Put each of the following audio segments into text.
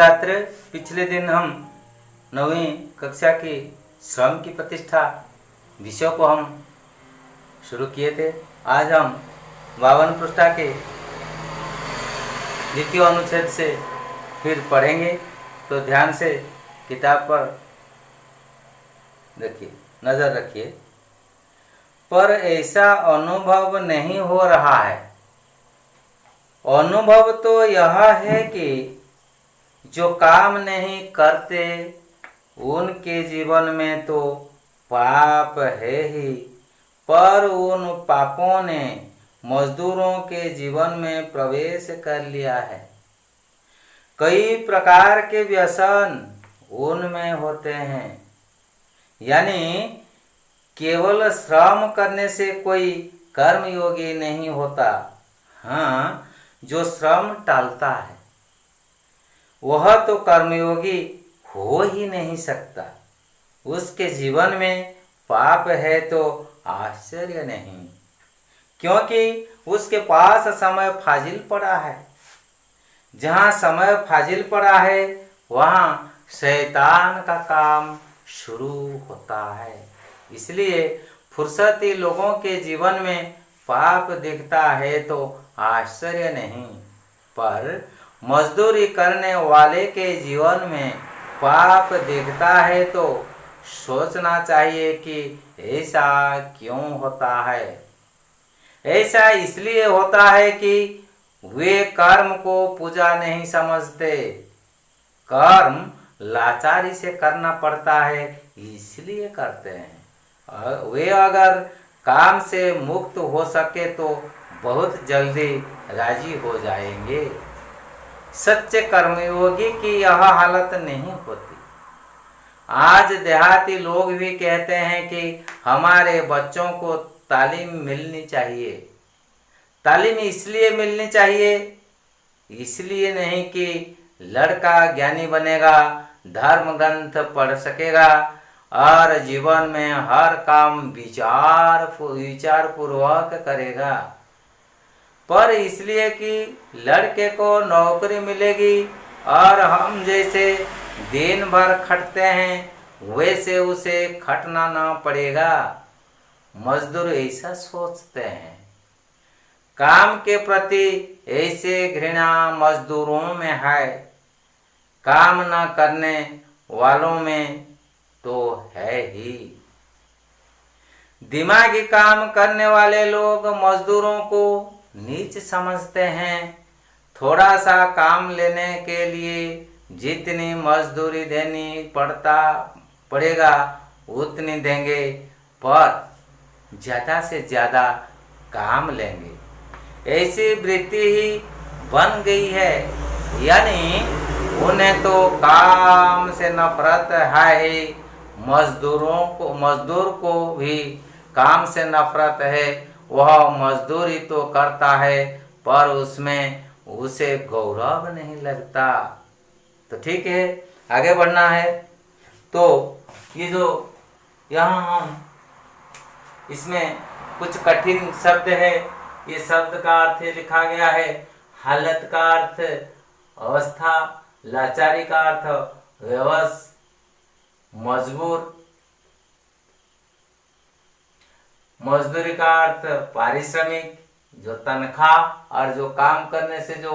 छात्र, पिछले दिन हम 9वीं कक्षा की श्रम की प्रतिष्ठा विषय को हम शुरू किए थे। आज हम 52 पृष्ठा के द्वितीय अनुच्छेद से फिर पढ़ेंगे, तो ध्यान से किताब पर देखिए, नज़र रखिए। पर ऐसा अनुभव नहीं हो रहा है। अनुभव तो यह है कि जो काम नहीं करते उनके जीवन में तो पाप है ही, पर उन पापों ने मजदूरों के जीवन में प्रवेश कर लिया है। कई प्रकार के व्यसन उनमें होते हैं, यानी केवल श्रम करने से कोई कर्मयोगी नहीं होता। हाँ, जो श्रम टालता है वह तो कर्मयोगी हो ही नहीं सकता। उसके जीवन में पाप है तो आश्चर्य नहीं, क्योंकि उसके पास समय फाजिल पड़ा है। जहाँ समय फाजिल पड़ा है वहाँ शैतान का काम शुरू होता है। इसलिए फुर्सती लोगों के जीवन में पाप दिखता है तो आश्चर्य नहीं, पर मजदूरी करने वाले के जीवन में पाप दिखता है तो सोचना चाहिए कि ऐसा क्यों होता है। ऐसा इसलिए होता है कि वे कर्म को पूजा नहीं समझते। कर्म लाचारी से करना पड़ता है, इसलिए करते हैं। वे अगर काम से मुक्त हो सके तो बहुत जल्दी राजी हो जाएंगे। सच्चे कर्मयोगी की यह हालत नहीं होती। आज देहाती लोग भी कहते हैं कि हमारे बच्चों को तालीम मिलनी चाहिए। तालीम इसलिए मिलनी चाहिए, इसलिए नहीं कि लड़का ज्ञानी बनेगा, धर्म ग्रंथ पढ़ सकेगा और जीवन में हर काम विचार पूर्वक करेगा, पर इसलिए कि लड़के को नौकरी मिलेगी और हम जैसे दिन भर खटते हैं वैसे उसे खटना ना पड़ेगा। मजदूर ऐसा सोचते हैं। काम के प्रति ऐसे घृणा मजदूरों में है, काम न करने वालों में तो है ही। दिमागी काम करने वाले लोग मजदूरों को नीच समझते हैं। थोड़ा सा काम लेने के लिए जितनी मजदूरी देनी पड़ेगा उतनी देंगे, पर ज़्यादा से ज़्यादा काम लेंगे। ऐसी वृत्ति ही बन गई है, यानी उन्हें तो काम से नफरत है ही। मजदूर को भी काम से नफरत है। वह मजदूरी तो करता है पर उसमें उसे गौरव नहीं लगता। तो ठीक है, आगे बढ़ना है। तो ये जो यहाँ हम इसमें कुछ कठिन शब्द है, ये शब्द का अर्थ लिखा गया है। हालत का अर्थ अवस्था, लाचारी का अर्थ व्यवस, मजबूर, मजदूरी का अर्थ पारिश्रमिक, जो तनख्वाह और जो काम करने से जो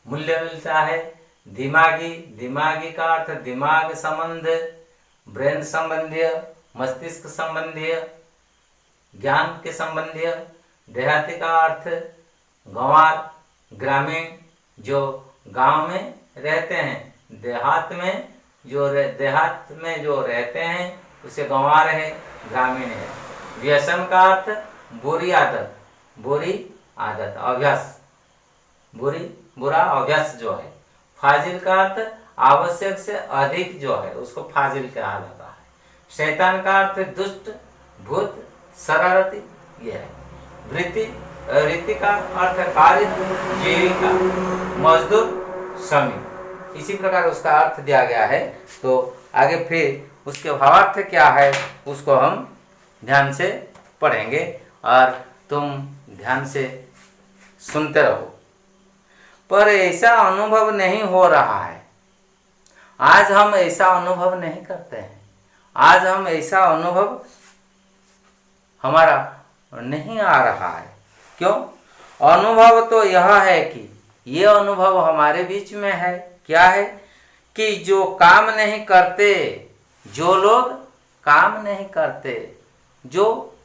मूल्य मिलता है। दिमागी का अर्थ दिमाग संबंध, ब्रेन संबंधी, मस्तिष्क संबंधी, ज्ञान के संबंधी। देहाती का अर्थ गंवार, ग्रामीण, जो गांव में रहते हैं। देहात में जो रहते हैं उसे गंवार है, ग्रामीण है। व्यसन का अर्थ बुरी आदत, अभ्यास, बुरा अभ्यास जो है। फाजिल का अर्थ आवश्यक से अधिक जो है उसको फाजिल कहा जाता है। शैतान का अर्थ दुष्ट, भूत, शरारती, यह है। रीति का अर्थ कार्य, जीविका, मजदूर, श्रमिक। इसी प्रकार उसका अर्थ दिया गया है। तो आगे फिर उसके भावार्थ क्या है उसको हम ध्यान से पढ़ेंगे और तुम ध्यान से सुनते रहो। पर ऐसा अनुभव नहीं हो रहा है। आज हम ऐसा अनुभव नहीं करते हैं। आज हम ऐसा अनुभव हमारा नहीं आ रहा है। क्यों? अनुभव तो यह है कि ये अनुभव हमारे बीच में है। क्या है? कि जो काम नहीं करते, जो लोग काम नहीं करते, जो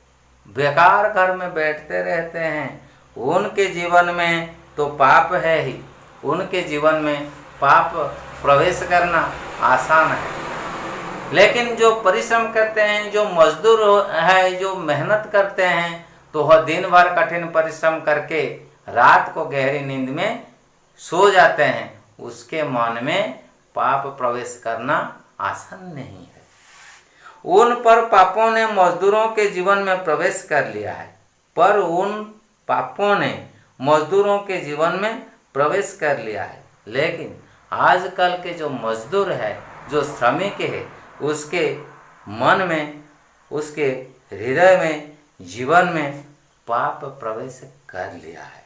बेकार घर में बैठते रहते हैं, उनके जीवन में तो पाप है ही। उनके जीवन में पाप प्रवेश करना आसान है। लेकिन जो परिश्रम करते हैं, जो मजदूर है, जो मेहनत करते हैं, तो वह दिन भर कठिन परिश्रम करके रात को गहरी नींद में सो जाते हैं, उसके मन में पाप प्रवेश करना आसान नहीं है। उन पर पापों ने मजदूरों के जीवन में प्रवेश कर लिया है, पर उन पापों ने मजदूरों के जीवन में प्रवेश कर लिया है। लेकिन आजकल के जो मजदूर है, जो श्रमिक है, उसके मन में, उसके हृदय में, जीवन में पाप प्रवेश कर लिया है।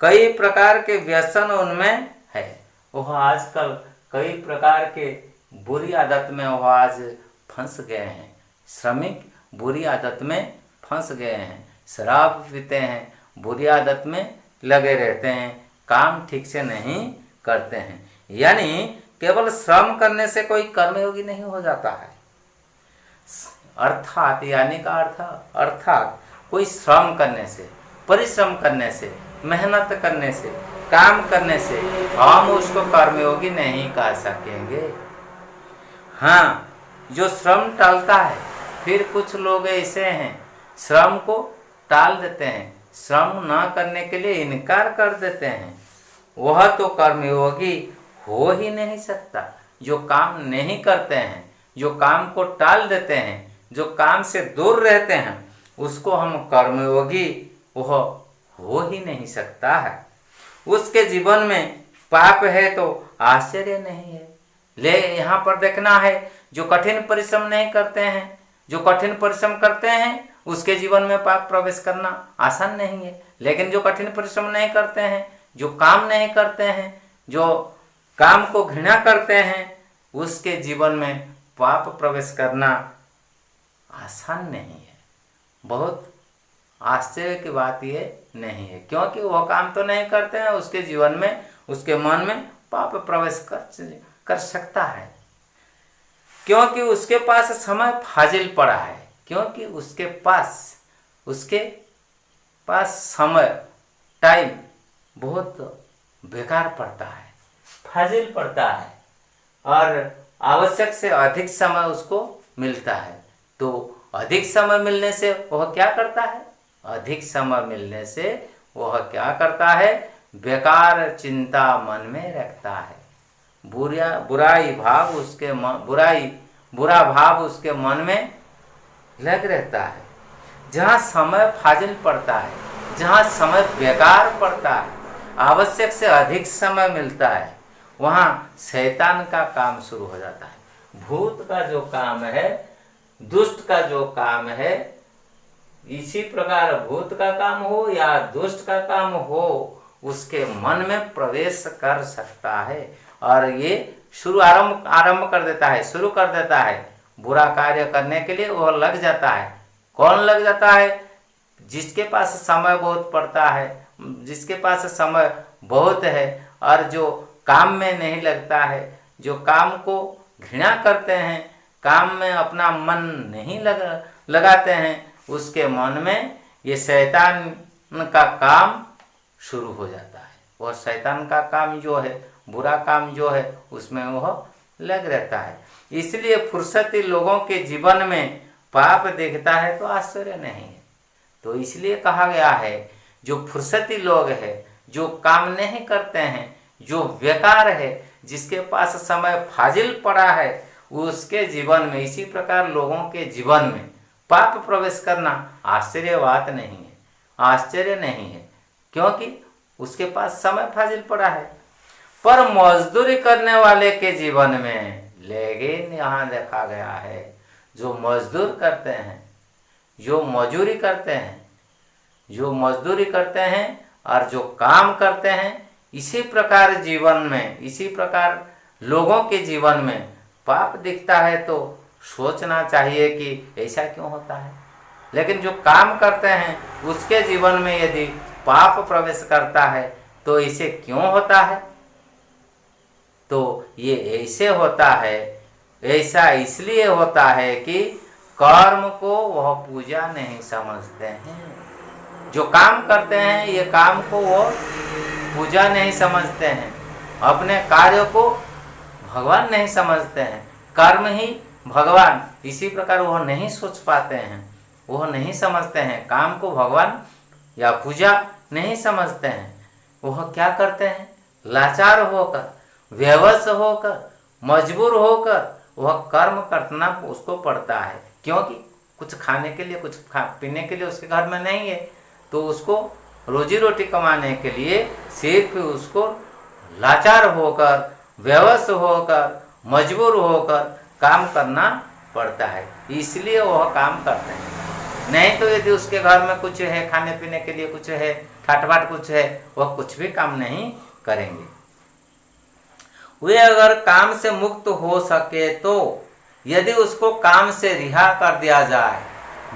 कई प्रकार के व्यसन उनमें है। वह आजकल कई प्रकार के बुरी आदत में वह आज फंस गए हैं। श्रमिक बुरी आदत में फंस गए हैं, शराब पीते हैं, बुरी आदत में लगे रहते हैं, काम ठीक से नहीं करते हैं। यानी केवल श्रम करने से कोई कर्मयोगी नहीं हो जाता है। अर्थात यानी का अर्थात कोई श्रम करने से, परिश्रम करने से, मेहनत करने से, काम करने से हम उसको कर्मयोगी नहीं कह सकेंगे। हाँ, जो श्रम टालता है, फिर कुछ लोग ऐसे हैं श्रम को टाल देते हैं, श्रम ना करने के लिए इनकार कर देते हैं, वह तो कर्मयोगी हो ही नहीं सकता। जो काम नहीं करते हैं, जो काम को टाल देते हैं, जो काम से दूर रहते हैं, उसको हम कर्मयोगी वह हो ही नहीं सकता है। उसके जीवन में पाप है तो आश्चर्य नहीं है। ले यहाँ पर देखना है, जो कठिन परिश्रम नहीं करते हैं, जो कठिन परिश्रम करते हैं, उसके जीवन में पाप प्रवेश करना आसान नहीं है। लेकिन जो कठिन परिश्रम नहीं करते हैं, जो काम नहीं करते हैं, जो काम को घृणा करते हैं, उसके जीवन में पाप प्रवेश करना आसान नहीं है। बहुत आश्चर्य की बात ये नहीं है, क्योंकि वह काम तो नहीं करते हैं, उसके जीवन में, उसके मन में पाप प्रवेश कर सकता है, क्योंकि उसके पास समय फाजिल पड़ा है, क्योंकि उसके पास समय, टाइम बहुत बेकार पड़ता है, फाजिल पड़ता है, और आवश्यक से अधिक समय उसको मिलता है। तो अधिक समय मिलने से वह क्या करता है? अधिक समय मिलने से वह क्या करता है? बेकार चिंता मन में रखता है, बुरा भाव उसके मन में लग रहता है। जहाँ समय फाजिल पड़ता है, जहाँ समय बेकार पड़ता है, आवश्यक से अधिक समय मिलता है, वहाँ शैतान का काम शुरू हो जाता है। भूत का जो काम है, दुष्ट का जो काम है, इसी प्रकार भूत का काम हो या दुष्ट का काम हो, उसके मन में प्रवेश कर सकता है और ये आरंभ कर देता है, शुरू कर देता है। बुरा कार्य करने के लिए वह लग जाता है। कौन लग जाता है? जिसके पास समय बहुत पड़ता है, जिसके पास समय बहुत है और जो काम में नहीं लगता है, जो काम को घृणा करते हैं, काम में अपना मन नहीं लगाते हैं, उसके मन में ये शैतान का काम शुरू हो जाता है। वह शैतान का काम जो है, बुरा काम जो है, उसमें वह लग रहता है। इसलिए फुर्सती लोगों के जीवन में पाप दिखता है तो आश्चर्य नहीं है। तो इसलिए कहा गया है, जो फुर्सती लोग हैं, जो काम नहीं करते हैं, जो बेकार है, जिसके पास समय फाजिल पड़ा है, उसके जीवन में, इसी प्रकार लोगों के जीवन में पाप प्रवेश करना आश्चर्य बात नहीं है, आश्चर्य नहीं है, क्योंकि उसके पास समय फाजिल पड़ा है। पर मजदूरी करने वाले के जीवन में, लेकिन यहाँ देखा गया है, जो मजदूर करते हैं, जो मजदूरी करते हैं, जो मजदूरी करते हैं और जो काम करते हैं, इसी प्रकार जीवन में, इसी प्रकार लोगों के जीवन में पाप दिखता है तो सोचना चाहिए कि ऐसा क्यों होता है, लेकिन जो काम करते हैं उसके जीवन में यदि पाप प्रवेश करता है तो इसे क्यों होता है? तो ये ऐसे होता है, ऐसा इसलिए होता है कि कर्म को वह पूजा नहीं समझते हैं। जो काम करते हैं ये काम को वो पूजा नहीं समझते हैं, अपने कार्य को भगवान नहीं समझते हैं, कर्म ही भगवान, इसी प्रकार वह नहीं सोच पाते हैं, वह नहीं समझते हैं, काम को भगवान या पूजा नहीं समझते हैं। वह क्या करते हैं? लाचार होकर, बेवश होकर, मजबूर होकर वह कर्म करना उसको पड़ता है, क्योंकि कुछ खाने के लिए, कुछ पीने के लिए उसके घर में नहीं है, तो उसको रोजी रोटी कमाने के लिए सिर्फ उसको लाचार होकर, बेवश होकर, मजबूर होकर काम करना पड़ता है, इसलिए वह काम करते हैं। नहीं तो यदि उसके घर में कुछ है, खाने पीने के लिए कुछ है, ठाट बाट कुछ है, वह कुछ भी काम नहीं करेंगे। वे अगर काम से मुक्त हो सके तो यदि उसको काम से रिहा कर दिया जाए,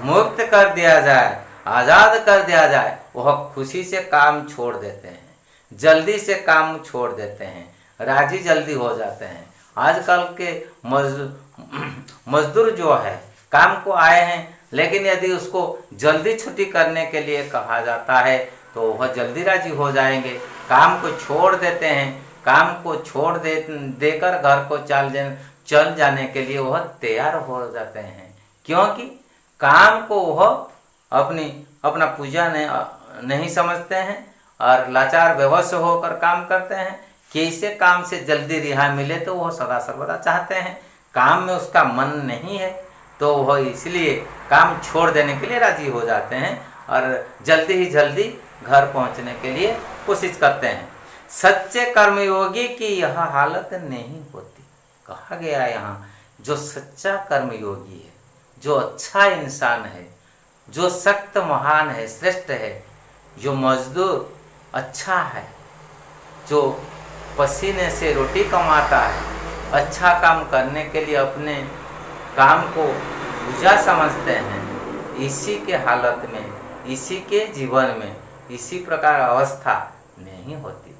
मुक्त कर दिया जाए, आज़ाद कर दिया जाए, वह खुशी से काम छोड़ देते हैं, जल्दी से काम छोड़ देते हैं, राजी जल्दी हो जाते हैं। आजकल के मजदूर जो है काम को आए हैं, लेकिन यदि उसको जल्दी छुट्टी करने के लिए कहा जाता है तो वह जल्दी राजी हो जाएंगे, काम को छोड़ देते हैं, काम को छोड़ देकर घर को चल जाने के लिए वह तैयार हो जाते हैं, क्योंकि काम को वह अपना पूजा नहीं समझते हैं और लाचार बेवश होकर काम करते हैं। कैसे काम से जल्दी रिहा मिले तो वह सदा सर्वदा चाहते हैं, काम में उसका मन नहीं है तो वह इसलिए काम छोड़ देने के लिए राजी हो जाते हैं और जल्दी ही जल्दी घर पहुंचने के लिए कोशिश करते हैं। सच्चे कर्मयोगी की यह हालत नहीं होती। कहा गया यहाँ, जो सच्चा कर्मयोगी है, जो अच्छा इंसान है, जो सख्त महान है, श्रेष्ठ है, जो मजदूर अच्छा है, जो पसीने से रोटी कमाता है, अच्छा काम करने के लिए अपने काम को पूजा समझते हैं, इसी के हालत में, इसी के जीवन में इसी प्रकार अवस्था नहीं होती।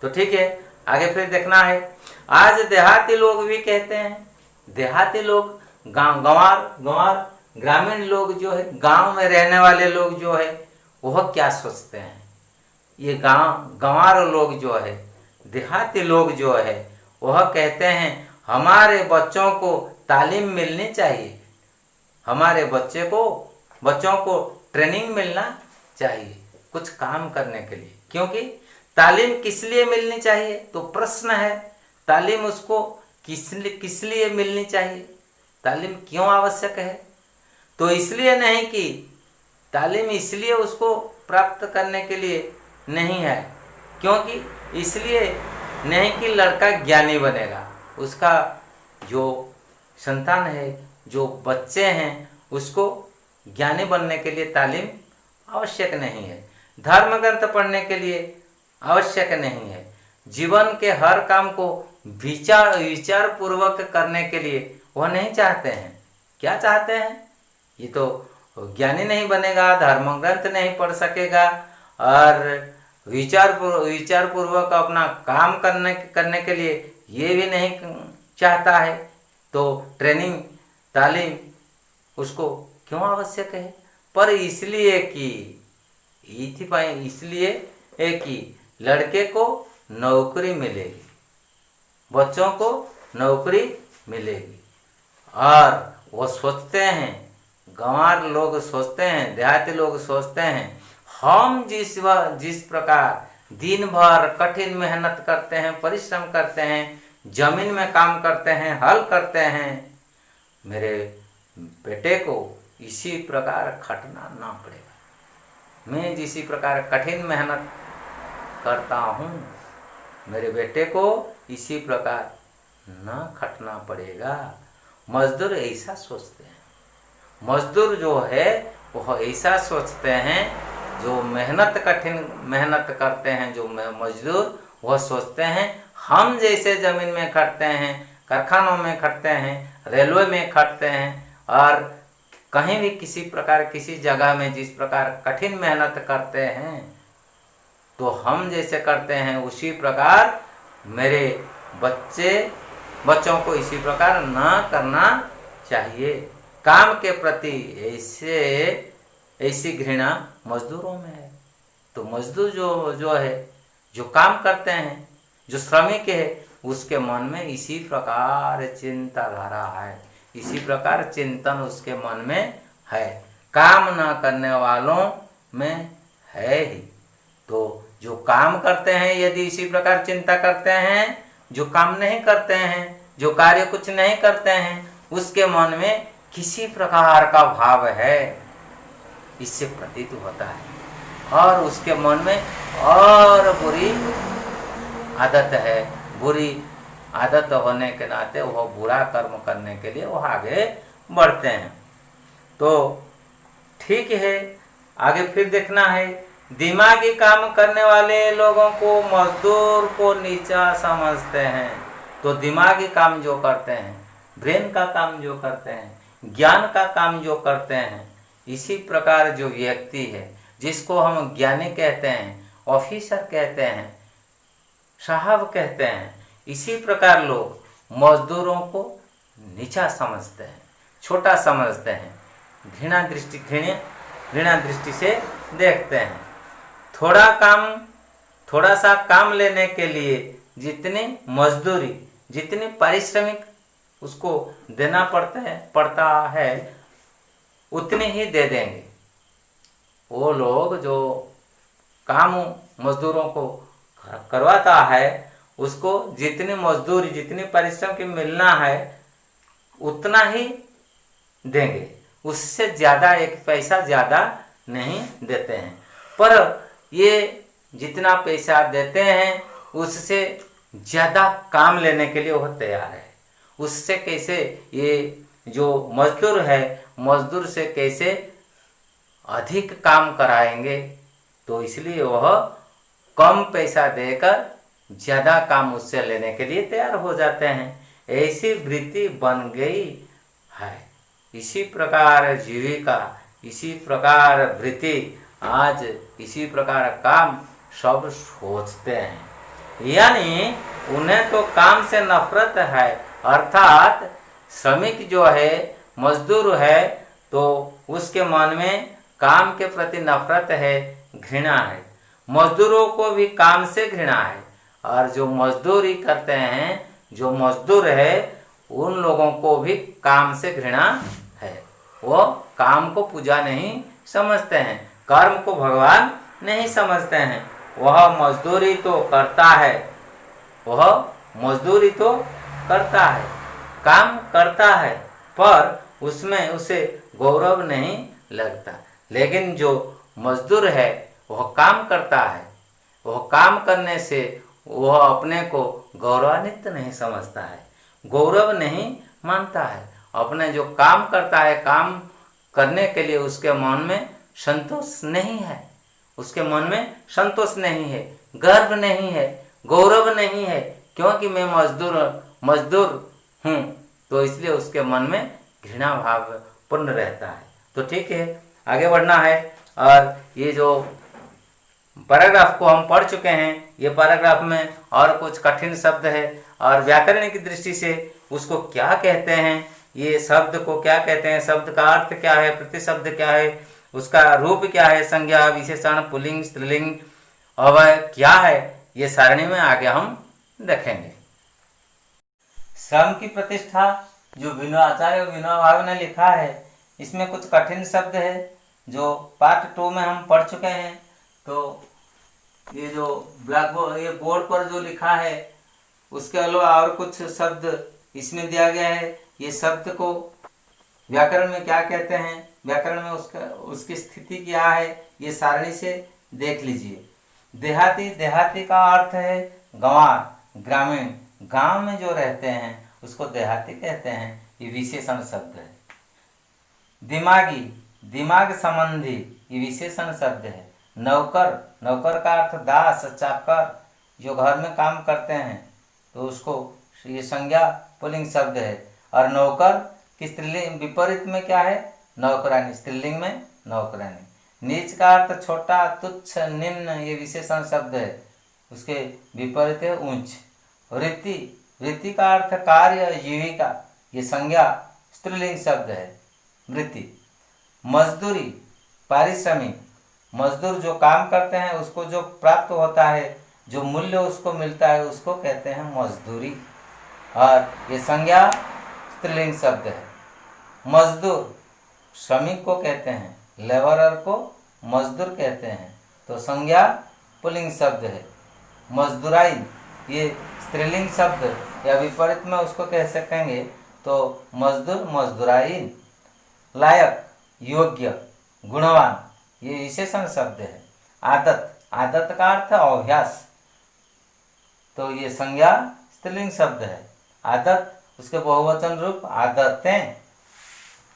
तो ठीक है, आगे फिर देखना है। आज देहाती लोग भी कहते हैं, देहाती लोग, गंवार ग्रामीण लोग जो है, गांव में रहने वाले लोग जो है, वह क्या सोचते हैं? ये गंवार लोग जो है, देहाती लोग जो है, वह कहते हैं हमारे बच्चों को तालीम मिलनी चाहिए, हमारे बच्चों को ट्रेनिंग मिलना चाहिए कुछ काम करने के लिए। क्योंकि तालीम किस लिए मिलनी चाहिए? तो प्रश्न है, तालीम उसको किस लिए मिलनी चाहिए? तालीम क्यों आवश्यक है? तो इसलिए नहीं कि तालीम इसलिए उसको प्राप्त करने के लिए नहीं है, क्योंकि इसलिए नहीं कि लड़का ज्ञानी बनेगा, उसका जो संतान है, जो बच्चे हैं, उसको ज्ञानी बनने के लिए तालीम आवश्यक नहीं है, धर्म ग्रंथ पढ़ने के लिए आवश्यक नहीं है, जीवन के हर काम को विचार पूर्वक करने के लिए वह नहीं चाहते हैं। क्या चाहते हैं? ये तो ज्ञानी नहीं बनेगा, धर्म ग्रंथ नहीं पढ़ सकेगा और विचार पूर्वक अपना काम करने के लिए ये भी नहीं चाहता है, तो ट्रेनिंग तालीम उसको क्यों आवश्यक है? पर इसलिए कि लड़के को नौकरी मिलेगी, बच्चों को नौकरी मिलेगी, और वो सोचते हैं, गंवार लोग सोचते हैं, देहाती लोग सोचते हैं, हम जिस प्रकार दिन भर कठिन मेहनत करते हैं, परिश्रम करते हैं, जमीन में काम करते हैं, हल करते हैं, मेरे बेटे को इसी प्रकार खटना ना पड़ेगा। मैं जिसी प्रकार कठिन मेहनत करता हूँ, मेरे बेटे को इसी प्रकार ना खटना पड़ेगा। मजदूर ऐसा सोचते हैं, मजदूर जो है वह ऐसा सोचते हैं, जो कठिन मेहनत करते हैं, जो मजदूर वह सोचते हैं हम जैसे जमीन में खटते हैं, कारखानों में खटते हैं, रेलवे में खटते हैं और कहीं भी किसी प्रकार किसी जगह में जिस प्रकार कठिन मेहनत करते हैं, तो हम जैसे करते हैं उसी प्रकार मेरे बच्चों को इसी प्रकार ना करना चाहिए। काम के प्रति ऐसी घृणा मजदूरों में है। तो मजदूर जो है, जो काम करते हैं, जो श्रमिक है, उसके मन में इसी प्रकार चिंताधारा है, इसी प्रकार चिंतन उसके मन में है। काम ना करने वालों में है ही। तो जो काम करते हैं यदि इसी प्रकार चिंता करते हैं, जो काम नहीं करते हैं, जो कार्य कुछ नहीं करते हैं, उसके मन में किसी प्रकार का भाव है, इससे प्रतीत होता है। और उसके मन में और बुरी आदत है। बुरी आदत होने के नाते वह बुरा कर्म करने के लिए वह आगे बढ़ते हैं। तो ठीक है, आगे फिर देखना है। दिमागी काम करने वाले लोगों को मजदूर को नीचा समझते हैं। तो दिमागी काम जो करते हैं, ब्रेन का काम जो करते हैं, ज्ञान का काम जो करते हैं, इसी प्रकार जो व्यक्ति है जिसको हम ज्ञानी कहते हैं, ऑफिसर कहते हैं, साहब कहते हैं, इसी प्रकार लोग मजदूरों को नीचा समझते हैं, छोटा समझते हैं, घृणा दृष्टि से देखते हैं। थोड़ा सा काम लेने के लिए जितनी मजदूरी, जितनी पारिश्रमिक उसको देना पड़ता है उतनी ही दे देंगे। वो लोग जो काम मजदूरों को करवाता है, उसको जितनी मजदूरी, जितनी परिश्रम की मिलना है उतना ही देंगे, उससे ज़्यादा एक पैसा ज़्यादा नहीं देते हैं। पर ये जितना पैसा देते हैं उससे ज़्यादा काम लेने के लिए वो तैयार है। उससे कैसे ये जो मजदूर है, मजदूर से कैसे अधिक काम कराएंगे, तो इसलिए वह कम पैसा देकर ज़्यादा काम उससे लेने के लिए तैयार हो जाते हैं। ऐसी वृत्ति बन गई है। इसी प्रकार जीविका, इसी प्रकार वृत्ति, आज इसी प्रकार काम सब सोचते हैं। यानी उन्हें तो काम से नफरत है, अर्थात श्रमिक जो है, मजदूर है, तो उसके मन में काम के प्रति नफरत है, घृणा है। मजदूरों को भी काम से घृणा है, और जो मजदूरी करते हैं, जो मजदूर है, उन लोगों को भी काम से घृणा है। वो काम को पूजा नहीं समझते हैं, कर्म को भगवान नहीं समझते हैं। वह मजदूरी तो करता है, वह मजदूरी तो करता है, काम करता है, पर उसमें उसे गौरव नहीं लगता। लेकिन जो मजदूर है वह काम करता है, वह काम करने से वह अपने को गौरवान्वित नहीं समझता है, गौरव नहीं मानता है। अपने जो काम करता है, काम करने के लिए उसके मन में संतोष नहीं है, उसके मन में संतोष नहीं है, गर्व नहीं है, गौरव नहीं है, क्योंकि मैं मजदूर हूँ। तो इसलिए उसके मन में घृणा भाव पूर्ण रहता है। तो ठीक है, आगे बढ़ना है। और ये जो पैराग्राफ को हम पढ़ चुके हैं, ये पैराग्राफ में और कुछ कठिन शब्द है, और व्याकरण की दृष्टि से उसको क्या कहते हैं, ये शब्द को क्या कहते हैं, शब्द का अर्थ क्या है, प्रतिशब्द क्या है, उसका रूप क्या है, संज्ञा, विशेषण, पुल्लिंग, स्त्रीलिंग, अवयव क्या है, ये सारणी में आगे हम देखेंगे। श्रम की प्रतिष्ठा जो आचार्य विनोबा भावे ने लिखा है, इसमें कुछ कठिन शब्द है जो पार्ट 2 में हम पढ़ चुके हैं। तो ये जो ब्लैक बोर्ड, ये बोर्ड पर जो लिखा है, उसके अलावा और कुछ शब्द इसमें दिया गया है। ये शब्द को व्याकरण में क्या कहते हैं, व्याकरण में उसकी स्थिति क्या है, ये सारणी से देख लीजिए। देहाती का अर्थ है गंवार, ग्रामीण, गांव में जो रहते हैं उसको देहाती कहते हैं, ये विशेषण शब्द है। दिमाग संबंधी, ये विशेषण शब्द है। नौकर का अर्थ दास, चाकर, जो घर में काम करते हैं, तो उसको ये संज्ञा पुल्लिंग शब्द है। और नौकर की स्त्रीलिंग विपरीत में क्या है? नौकरानी, स्त्रीलिंग में नौकरानी। नीच का अर्थ छोटा, तुच्छ, निम्न, ये विशेषण शब्द है, उसके विपरीत है ऊंच। वृत्ति, वृत्ति का अर्थ कार्य, जीविका, ये संज्ञा स्त्रीलिंग शब्द है, वृत्ति। मजदूरी, पारिश्रमिक, मजदूर जो काम करते हैं उसको जो प्राप्त होता है, जो मूल्य उसको मिलता है, उसको कहते हैं मजदूरी, और ये संज्ञा स्त्रीलिंग शब्द है। मजदूर, श्रमिक को कहते हैं, लेबरर को मजदूर कहते हैं, तो संज्ञा पुल्लिंग शब्द है। मजदूराई, ये स्त्रीलिंग शब्द या विपरीत में उसको कह सकेंगे तो मजदूर, मजदूराई। लायक, योग्य, गुणवान, ये विशेषण शब्द है। आदत, आदत का अर्थ अभ्यास, तो ये संज्ञा स्त्रीलिंग शब्द है। आदत, उसके बहुवचन रूप आदतें।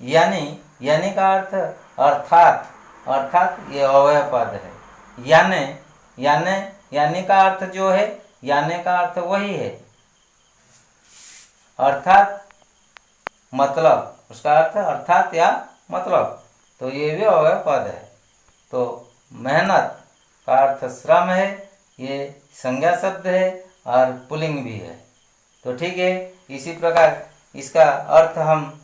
यानी, यानी का अर्थ अर्थात, अर्थात ये अव्यय पद है। याने, याने, यानी का अर्थ जो है, याने का अर्थ वही है, अर्थात मतलब, उसका अर्थ अर्थात या मतलब, तो ये भी अव्यय पद है। तो मेहनत का अर्थ श्रम है, ये संज्ञा शब्द है और पुल्लिंग भी है। तो ठीक है, इसी प्रकार इसका अर्थ हम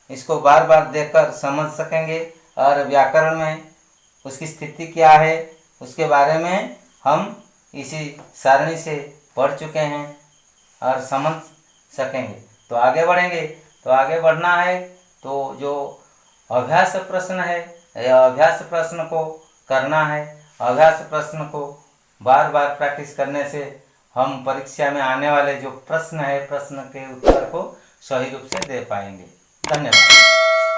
इसको बार बार देखकर समझ सकेंगे, और व्याकरण में उसकी स्थिति क्या है उसके बारे में हम इसी सारणी से पढ़ चुके हैं और समझ सकेंगे। तो आगे बढ़ेंगे, तो आगे बढ़ना है तो जो अभ्यास प्रश्न है, यह अभ्यास प्रश्न को करना है। अभ्यास प्रश्न को बार बार प्रैक्टिस करने से हम परीक्षा में आने वाले जो प्रश्न है, प्रश्न के उत्तर को सही रूप से दे पाएंगे। धन्यवाद।